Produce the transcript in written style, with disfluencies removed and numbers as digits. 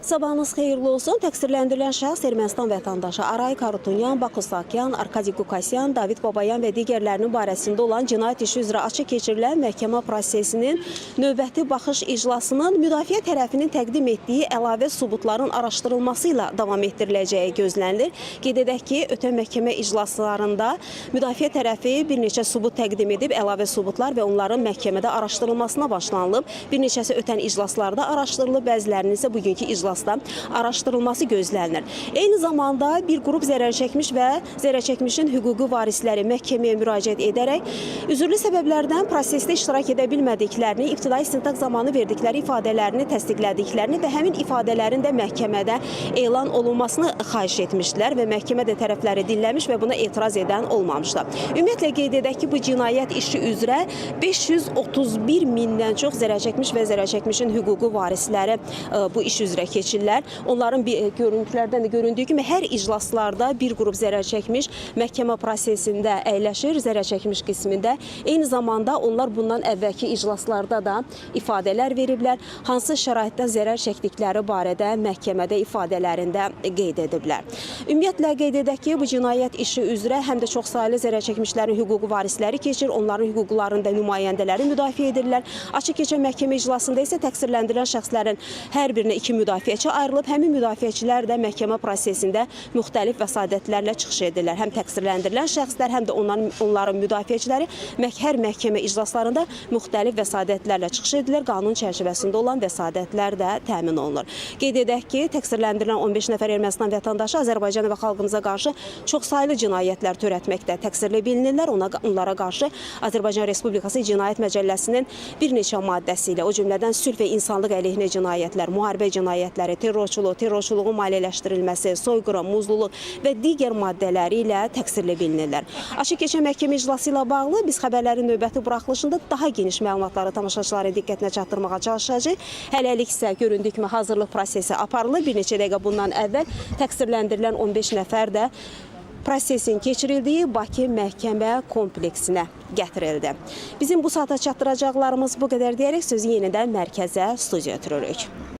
Sabahınız xeyirli olsun. Təqsirləndirilən şəxs Ermənistan vətəndaşı Aray Karutunyan, Bakusakyan, Arkadi Kukasyan, David Babayan və digərlərinin barəsində olan cinayət işi üzrə açıq keçirilən məhkəmə prosesinin növbəti baxış iclasının müdafiə tərəfinin təqdim etdiyi əlavə sübutların araşdırılması ilə davam etdiriləcəyi gözlənilir. Qeyd edək ki, ötən məhkəmə iclaslarında müdafiə tərəfi bir neçə sübut təqdim edib, əlavə sübutlar və onların məhkəmədə araşdırılmasına başlanılıb. Bir neçəsi ötən iclaslarda araşdırılıb, bəzilərinin isə bugünkü iclaslarda araşdırılması gözlənilir. Eyni zamanda bir qrup zərərçəkmiş və zərərçəkmişin hüquqi varisləri məhkəməyə müraciət edərək üzürlü səbəblərdən prosesdə iştirak edə bilmədiklərini, ibtidai istintaq zamanı verdikləri ifadələrini təsdiqlədiklərini və həmin ifadələrin də məhkəmədə elan olunmasını xahiş etmişdilər və məhkəmə də tərəfləri dinləmiş və buna etiraz edən olmamışdı. Ümumiyyətlə qeyd edək ki, bu cinayət işi üzrə 531 mindən çox zərərçəkmiş və zərərçəkmişin hüquqi varisləri bu iş üzrə keçirlər. Onların görüntülərdən də göründüyü kimi hər iclaslarda bir qrup zərər çəkmiş məhkəmə prosesində əyləşir, zərər çəkmiş qismində. Eyni zamanda onlar bundan əvvəlki iclaslarda da ifadələr veriblər. Hansı şəraitdə zərər çəkdikləri barədə məhkəmədə ifadələrində qeyd ediblər. Ümumiyyətlə qeyd edək ki, bu cinayət işi üzrə həm də çoxsaylı zərər çəkmişlərin hüquqi varisləri keçir, onların hüquqlarında nümayəndələri müdafiə edirlər. Açıq keçən məhkəmə iclasında isə təqsirləndirilən şəxslərin hər birinə iki müdafiəçi ayrılıb, həmin müdafiəçilər də məhkəmə prosesində müxtəlif vəsadətlərlə çıxış edirlər. Həm təqsirləndirilən şəxslər, həm də onların müdafiəçiləri hər məhkəmə iclaslarında müxtəlif vəsadətlərlə çıxış edilir. Qanun çərçivəsində olan vəsadətlər də təmin olunur. Qeyd edək ki, təqsirləndirilən 15 nəfər Ermənistan vətəndaşı Azərbaycan və xalqımıza qarşı çoxsaylı cinayətlər törətməkdə təqsirli bilinirlər. Onlara qarşı Azərbaycan Respublikası Cinayət Məcəlləsinin bir neçə maddəsi ilə, o cümlədən sülh və insanlıq əleyhinə cinayətlər, müharibə cinayətləri, terrorçuluğun maliyyələşdirilməsi, soyqırım, muzluluq və digər maddələri ilə təqsirli bilinirlər. Açıq keçən məhkəmə iclası ilə bağlı biz xəbərlərin növbəti buraxılışında daha geniş məlumatları tamaşaçıların diqqətinə çatdırmağa çalışacağıq. Hələlik isə göründüyü kimi hazırlıq prosesi aparılır. Bir neçə dəqiqə bundan əvvəl təqsirləndirilən 15 nəfər də prosesin keçirildiyi Bakı məhkəmə kompleksinə gətirildi. Bizim bu saata çatdıracaqlarımız bu qədər deyərək sözü yenidən mərkəzə, studiyaya ötürürük.